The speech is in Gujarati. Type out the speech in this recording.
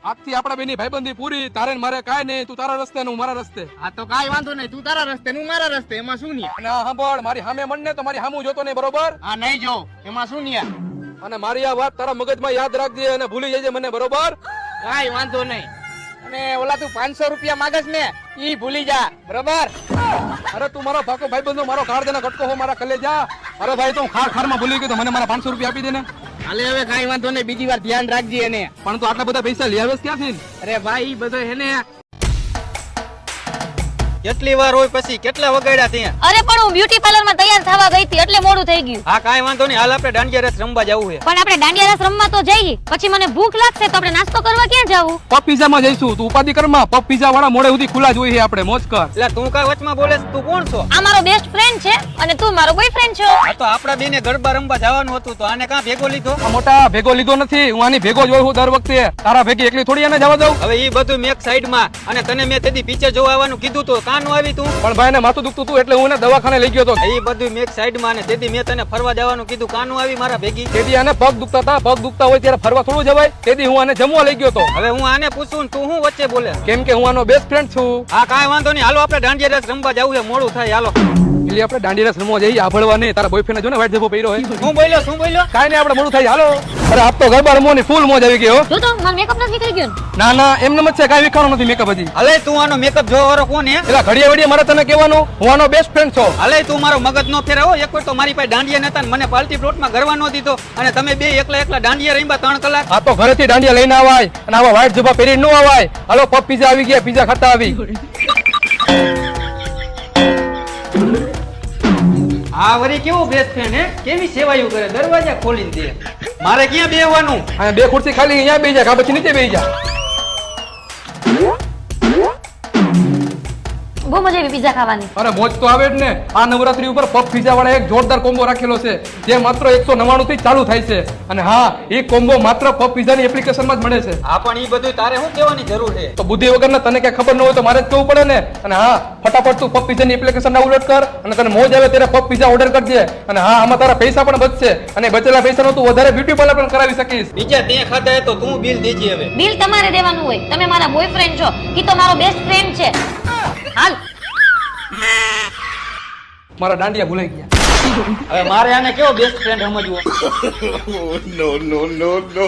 આજથી આપડા બેની ભાઈબંધી પૂરી. તારે ને મારે કાંઈ નહીં. તું તારા રસ્તે ને હું મારા રસ્તે. આ તો કાઈ વાંધો નહીં, તું તારા રસ્તે હું મારા રસ્તે, એમાં શું નહીં. અને આ સાંભળ, મારી સામે મન ને તો મારી સામું જોતો નહીં, બરોબર? આ નહીં જો, એમાં શું નહીં. અને મારી આ વાત તારા મગજમાં યાદ રાખજે અને ભૂલી જજે મને, બરોબર? કાઈ વાંધો નહીં. અને ઓલા તું 500 રૂપિયા માંગસ ને, ઈ ભૂલી જા, બરોબર? અરે તું મારો ભાકો ભાઈબંધો, મારો કાળજાનો કટકો હો, મારા કલેજા. અરે ભાઈ તું ખારમાં ભૂલી ગયો તો મને મારા 500 રૂપિયા આપી દે ને. હાલે હવે કાઈ વાંધો નહીં, બીજી વાર ધ્યાન રાખજે એને. પણ તું આટલા બધા પૈસા લઈ આવેસ ક્યાંથી? અરે ભાઈ બધો હેને કેટલી વાર હોય પછી કેટલા વગાડ્યા ત્યાં. અરે પણ હું બ્યુટી પાર્લર માં તૈયાર થવા ગઈ હતી એટલે મોડું થઈ ગયું. હા કાંઈ વાંધો નહીં, હાલ આપણે દાંડિયા રસ રમવા જવું છે. પણ આપણે દાંડિયા રસ રમવા તો જઈએ, પછી મને ભૂખ લાગશે તો આપણે નાસ્તો કરવા ક્યાં જાવું? પપ પીઝા માં જઈશું. તું ઉપાધિ કરમાં. પપ પીઝા વાળા મોડે સુધી ખુલ્લા જ હોય છે, આપણે મોજ કર. એટલે તું કાંઈ વચમાં બોલે છે? તું કોણ છો? આ મારો બેસ્ટ ફ્રેન્ડ છે અને તું મારો બોયફ્રેન્ડ છો. આ તો આપડા બેને ગરબા રમવા જવાનું હતું તો આને કાં ભેગો લીધો? આ મોટા ભેગો લીધો નથી, હું આની ભેગો જ હોય હું દર વખતે. તારા ભેગી એકલી થોડી આને જવા દઉં. હવે ઈ બધું મેક સાઈડ માં. અને તને મેં તેદી પિક્ચર જોવા આવવાનું કીધું તો કાં નો આવી તું? પણ ભાઈ ને માથું દુખતું હતું એટલે હું એને દવાખાને લઈ ગયો હતો. ઈ બધું મેક સાઈડ માં. અને તેદી મેં તને ફરવા જવાનું કીધું, કાં નો આવી મારા ભેગી? તેથી આને પગ દુખતા હતા. પગ દુખતા હોય ત્યારે ફરવા થોડું જવાય. તેથી હું આને જમવા લઈ ગયો હતો. હવે હું આને પૂછું ને તું હું વચ્ચે બોલે? કેમ કે હું આનો બેસ્ટ ફ્રેન્ડ છું. હા કાંઈ વાંધો નહીં, હાલો આપણે દાંડિયા રસ રમવા જવું છે, મોડું થાય હાલો. એટલે આપણે દાંડિયા રસ રમવા જઈએ, આભળવા નહીં. તારા બોયફ્રેન્ડ જો ને વાઈટ જબો પહેર્યો હોય. શું બોલ્યો શું બોલ્યો? કાંઈ નહીં, આપણે મોડું થાય, હાલો. અરે આપ તો ગરબા રમવાની ફૂલ મોજ આવી ગયો. જો તો મારો મેકઅપ નથી થઈ ગયો. ના ના, એમને જ છે, કાંઈ વિખાણો નથી મેકઅપ હજી. હલે તું આનો મેકઅપ જોવા વાળો કોણ હે? એટલે ઘડીએ વડીએ મારે તને કહેવાનું, હું આનો બેસ્ટ ફ્રેન્ડ છું. હલે તું મારો મગજ નો ફેરાવો. એક વાર તો મારી પાસે દાંડિયા નતા ને મને પાલટી પ્લોટમાં ગરવા નો દીધો અને તમે બે એકલા એકલા દાંડિયા રમ્યા 3 કલાક. આ તો ઘરેથી દાંડિયા લઈને આવાય અને આવા વાઈટ જબા પહેરીને ન આવાય. હાલો પપ પીઝા આવી ગયા, પીઝા ખાતા આવી. આ વરી કેવો બેસ્ટ ફ્રેન્ડ હે, કેવી સેવાયું કરે, દરવાજા ખોલીને દે. મારે ક્યાં બેહવાનું? અને બે ખુરશી ખાલી અહીંયા બેસી જા, કા પછી નીચે બેસી જા. બહુ મજા આવી પીઝા ખાવાની. અરે મોજ તો આવે જ ને. આ નવરાત્રી ઉપર પપ પીઝા વાળા એક જોરદાર કોમ્બો રાખેલો છે જે માત્ર 199 થી ચાલુ થાય છે. અને હા, એ કોમ્બો માત્ર પપ પીઝા ની એપ્લિકેશન માં જ મળે છે. હા પણ ઈ બધું તારે શું કહેવાની જરૂર છે? તો બુદ્ધિ વગર ને તને કઈ ખબર ન હોય તો મારે જ કહેવું પડે ને. અને હા, ફટાફટ તું પપ પીઝા ની એપ્લિકેશન ડાઉનલોડ કર અને તને મોજ આવે ત્યારે પપ પીઝા ઓર્ડર કરજે. અને હા, આમાં તારા પૈસા પણ બચશે અને બચેલા પૈસાનો તું વધારે બ્યુટી પાર્લર પણ કરાવી શકીશ. બીજા તે ખાતા હે તો તું બિલ દેજે. હવે બિલ તમારે દેવાનું હોય, તમે મારા બોયફ્રેન્ડ છો, ઈ તો મારો બેસ્ટ ફ્રેન્ડ છે. હાલ. મારા દાંડિયા ભૂલાઈ ગયા. હવે મારે આને કેવો બેસ્ટ ફ્રેન્ડ સમજવો? no, no, no, no.